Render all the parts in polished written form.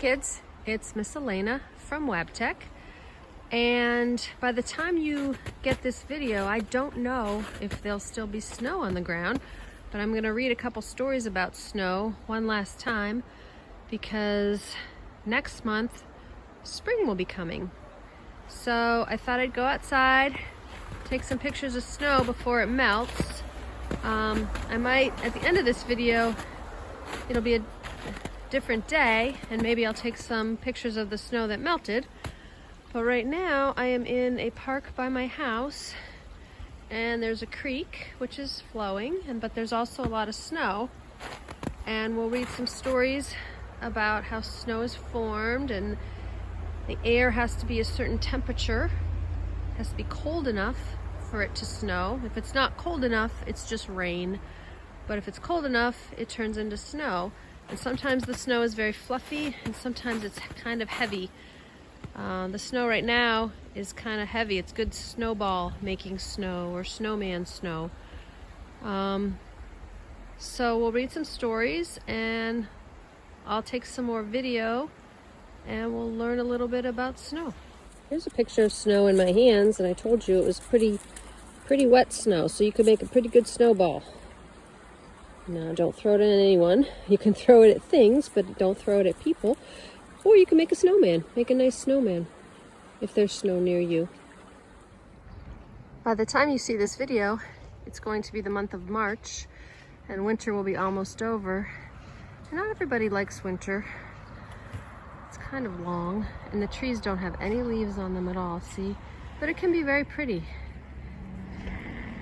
kids, it's Miss Elena from WebTech, and by the time you get this video, I don't know if there'll still be snow on the ground, but I'm gonna read a couple stories about snow one last time because next month spring will be coming. So I thought I'd go outside, take some pictures of snow before it melts. I might, at the end of this video, it'll be a different day and maybe I'll take some pictures of the snow that melted. But right now I am in a park by my house and there's a creek which is flowing, but there's also a lot of snow, and we'll read some stories about how snow is formed, and the air has to be a certain temperature, it has to be cold enough for it to snow. If it's not cold enough, it's just rain, but if it's cold enough, it turns into snow. And sometimes the snow is very fluffy and sometimes it's kind of heavy. The snow right now is kind of heavy. It's good snowball making snow or snowman snow. So we'll read some stories and I'll take some more video and we'll learn a little bit about snow. Here's a picture of snow in my hands, and I told you it was pretty wet snow, so you could make a pretty good snowball. Now, don't throw it at anyone. You can throw it at things, but don't throw it at people. Or you can make a snowman. Make a nice snowman if there's snow near you. By the time you see this video, it's going to be the month of March, and winter will be almost over. And not everybody likes winter. It's kind of long, and the trees don't have any leaves on them at all, see? But it can be very pretty.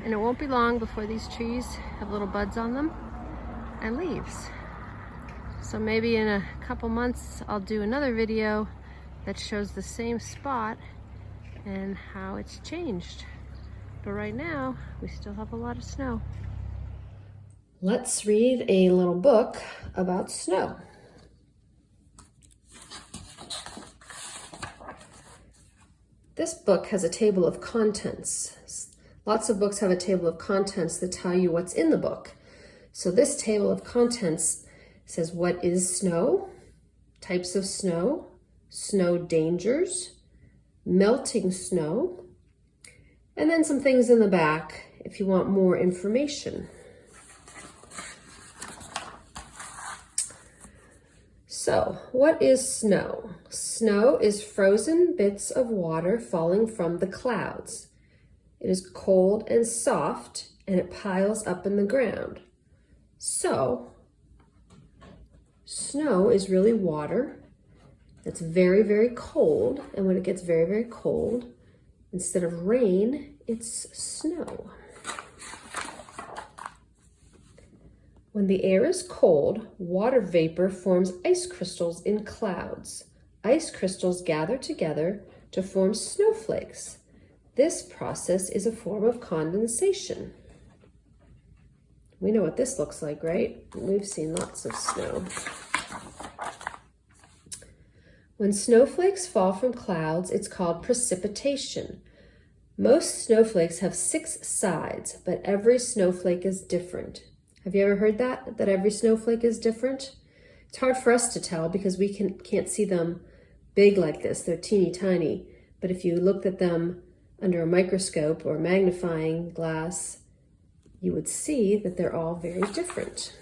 And it won't be long before these trees have little buds on them and leaves. So maybe in a couple months I'll do another video that shows the same spot and how it's changed. But right now we still have a lot of snow. Let's read a little book about snow. This book has a table of contents. Lots of books have a table of contents that tell you what's in the book. So this table of contents says what is snow, types of snow, snow dangers, melting snow, and then some things in the back if you want more information. So, what is snow? Snow is frozen bits of water falling from the clouds. It is cold and soft, and it piles up in the ground. So, snow is really water that's very cold, and when it gets very cold, instead of rain, it's snow. When the air is cold, water vapor forms ice crystals in clouds. Ice crystals gather together to form snowflakes. This process is a form of condensation. We know what this looks like, right? We've seen lots of snow. When snowflakes fall from clouds, it's called precipitation. Most snowflakes have 6 sides, but every snowflake is different. Have you ever heard that every snowflake is different? It's hard for us to tell because we can't see them big like this. They're teeny tiny. But if you looked at them under a microscope or magnifying glass, you would see that they're all very different.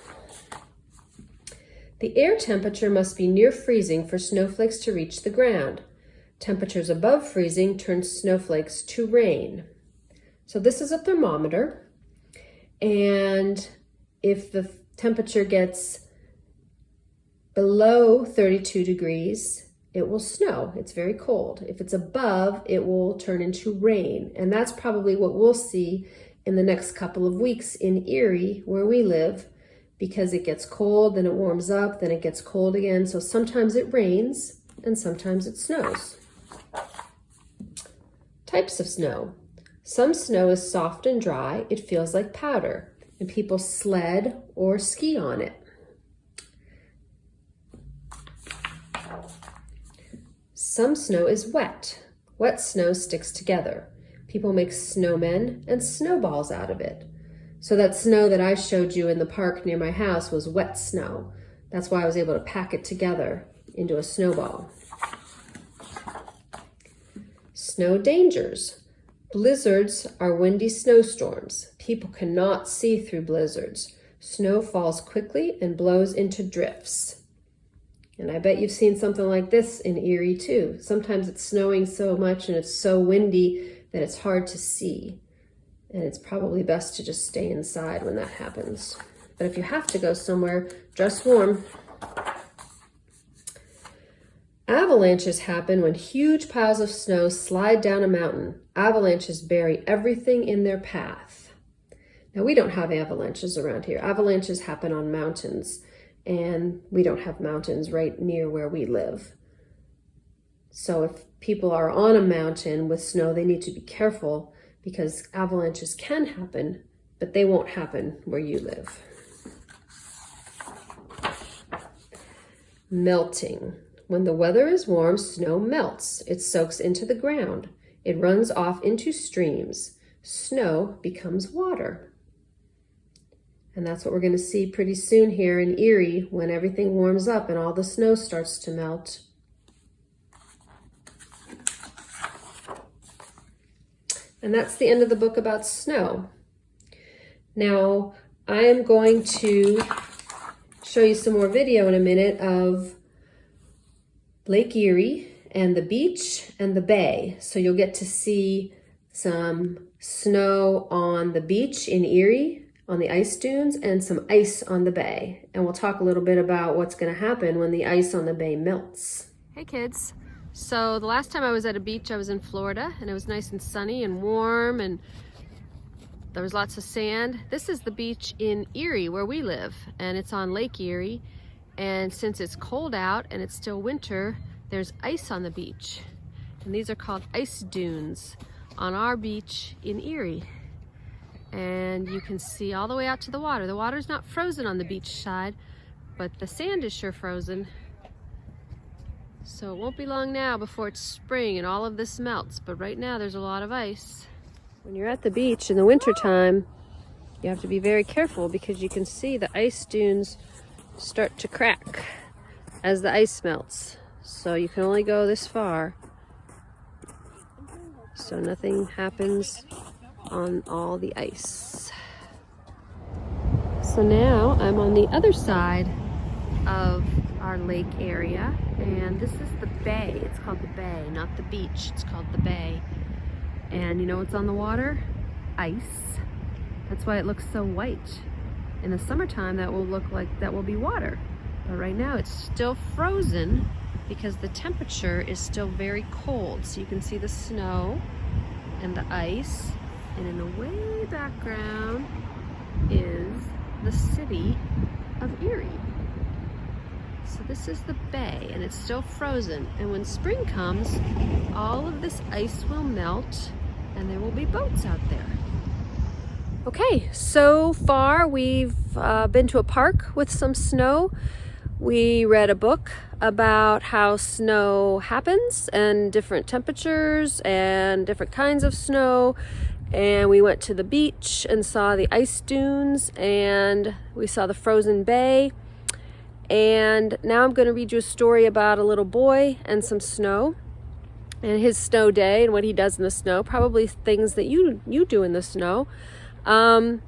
The air temperature must be near freezing for snowflakes to reach the ground. Temperatures above freezing turn snowflakes to rain. So this is a thermometer, and if the temperature gets below 32 degrees, it will snow. It's very cold. If it's above, it will turn into rain. And that's probably what we'll see in the next couple of weeks in Erie, where we live, because it gets cold, then it warms up, then it gets cold again. So sometimes it rains and sometimes it snows. Types of snow. Some snow is soft and dry. It feels like powder, and people sled or ski on it. Some snow is wet. Wet snow sticks together. People make snowmen and snowballs out of it. So that snow that I showed you in the park near my house was wet snow. That's why I was able to pack it together into a snowball. Snow dangers. Blizzards are windy snowstorms. People cannot see through blizzards. Snow falls quickly and blows into drifts. And I bet you've seen something like this in Erie too. Sometimes it's snowing so much and it's so windy that it's hard to see. And it's probably best to just stay inside when that happens. But if you have to go somewhere, dress warm. Avalanches happen when huge piles of snow slide down a mountain. Avalanches bury everything in their path. Now, we don't have avalanches around here. Avalanches happen on mountains, and we don't have mountains right near where we live. So if people are on a mountain with snow, they need to be careful because avalanches can happen, but they won't happen where you live. Melting. When the weather is warm, snow melts. It soaks into the ground. It runs off into streams. Snow becomes water. And that's what we're going to see pretty soon here in Erie when everything warms up and all the snow starts to melt. And that's the end of the book about snow. Now, I am going to show you some more video in a minute of Lake Erie and the beach and the bay. So you'll get to see some snow on the beach in Erie, on the ice dunes, and some ice on the bay. And we'll talk a little bit about what's going to happen when the ice on the bay melts. Hey kids. So the last time I was at a beach, I was in Florida, and it was nice and sunny and warm, and there was lots of sand. This is the beach in Erie where we live, and it's on Lake Erie. And since it's cold out and it's still winter, there's ice on the beach. And these are called ice dunes on our beach in Erie. And you can see all the way out to the water. The water's not frozen on the beach side, but the sand is sure frozen. So it won't be long now before it's spring and all of this melts. But right now there's a lot of ice. When you're at the beach in the wintertime, you have to be very careful because you can see the ice dunes start to crack as the ice melts. So you can only go this far. So nothing happens on all the ice. So now I'm on the other side of our lake area, and this is the bay. It's called the bay, not the beach. It's called the bay. And you know what's on the water? Ice. That's why it looks so white. In the summertime, that will be water. But right now it's still frozen because the temperature is still very cold. So you can see the snow and the ice, and in the way background is the city of Erie. So this is the bay, and it's still frozen. And when spring comes, all of this ice will melt, and there will be boats out there. Okay, so far we've been to a park with some snow. We read a book about how snow happens and different temperatures and different kinds of snow. And we went to the beach and saw the ice dunes, and we saw the frozen bay. And now I'm going to read you a story about a little boy and some snow and his snow day and what he does in the snow, probably things that you do in the snow. And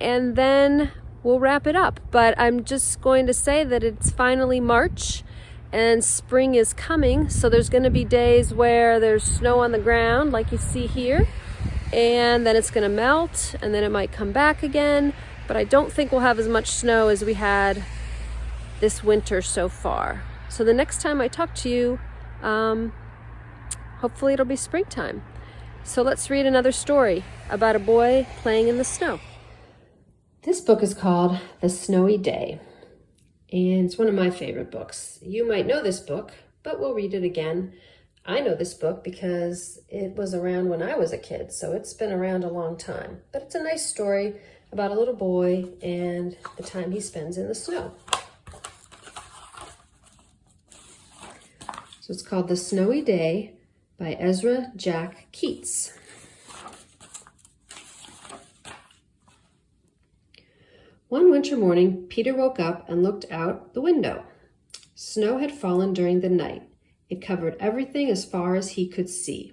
then we'll wrap it up. But I'm just going to say that it's finally March and spring is coming. So there's going to be days where there's snow on the ground like you see here. And then it's going to melt, and then it might come back again. But I don't think we'll have as much snow as we had this winter so far. So the next time I talk to you, hopefully it'll be springtime. So let's read another story about a boy playing in the snow. This book is called The Snowy Day, and it's one of my favorite books. You might know this book, but we'll read it again. I know this book because it was around when I was a kid, so it's been around a long time. But it's a nice story about a little boy and the time he spends in the snow. So it's called The Snowy Day by Ezra Jack Keats. One winter morning, Peter woke up and looked out the window. Snow had fallen during the night. It covered everything as far as he could see.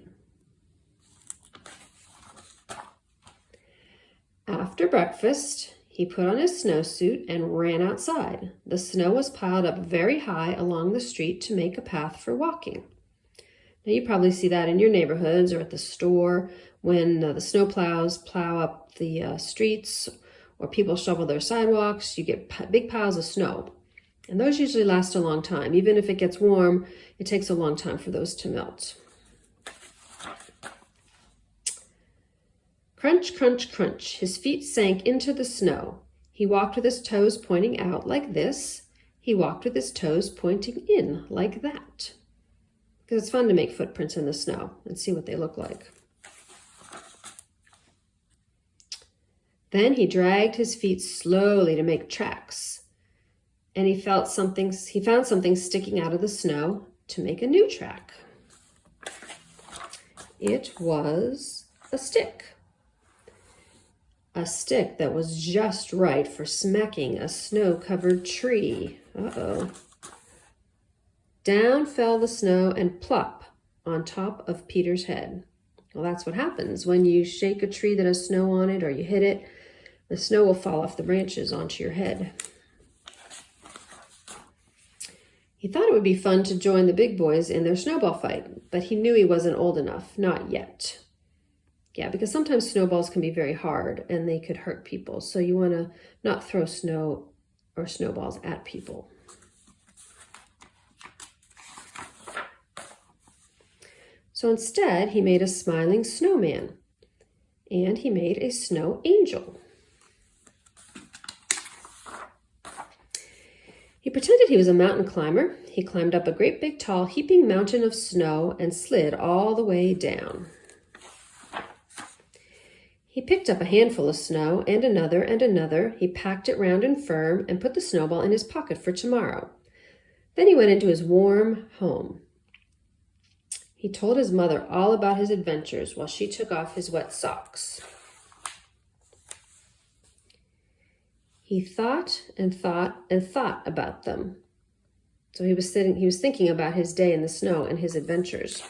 After breakfast, he put on his snowsuit and ran outside. The snow was piled up very high along the street to make a path for walking. Now, you probably see that in your neighborhoods or at the store when the snow plows plow up the streets or people shovel their sidewalks. You get big piles of snow. And those usually last a long time. Even if it gets warm, it takes a long time for those to melt. Crunch, crunch, crunch. His feet sank into the snow. He walked with his toes pointing out like this. He walked with his toes pointing in like that. Because it's fun to make footprints in the snow and see what they look like. Then he dragged his feet slowly to make tracks. And he found something sticking out of the snow to make a new track. It was a stick. A stick that was just right for smacking a snow-covered tree. Uh-oh. Down fell the snow and plop on top of Peter's head. Well, that's what happens when you shake a tree that has snow on it or you hit it. The snow will fall off the branches onto your head. He thought it would be fun to join the big boys in their snowball fight, but he knew he wasn't old enough, not yet. Yeah, because sometimes snowballs can be very hard and they could hurt people. So you want to not throw snow or snowballs at people. So instead, he made a smiling snowman and he made a snow angel. He pretended he was a mountain climber. He climbed up a great big tall heaping mountain of snow and slid all the way down. He picked up a handful of snow and another and another. He packed it round and firm and put the snowball in his pocket for tomorrow. Then he went into his warm home. He told his mother all about his adventures while she took off his wet socks. He thought and thought and thought about them. So he was thinking about his day in the snow and his adventures.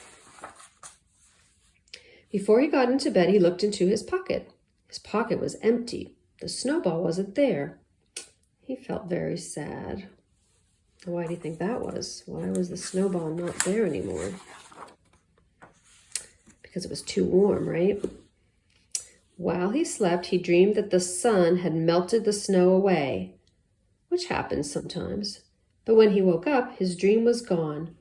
Before he got into bed, he looked into his pocket. His pocket was empty. The snowball wasn't there. He felt very sad. Why do you think that was? Why was the snowball not there anymore? Because it was too warm, right? While he slept, he dreamed that the sun had melted the snow away, which happens sometimes. But when he woke up, his dream was gone.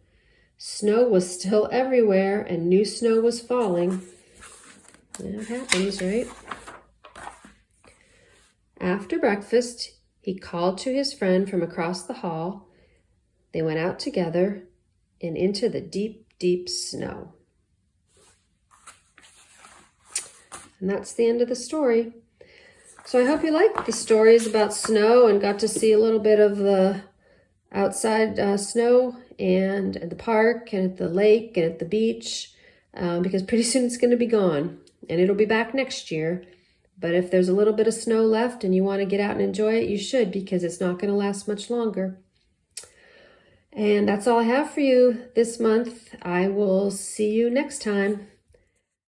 Snow was still everywhere, and new snow was falling. That happens, right? After breakfast, he called to his friend from across the hall. They went out together and into the deep, deep snow. And that's the end of the story. So I hope you liked the stories about snow and got to see a little bit of the outside snow and at the park and at the lake and at the beach because pretty soon it's going to be gone and it'll be back next year. But if there's a little bit of snow left and you want to get out and enjoy it, you should because it's not going to last much longer. And that's all I have for you this month. I will see you next time.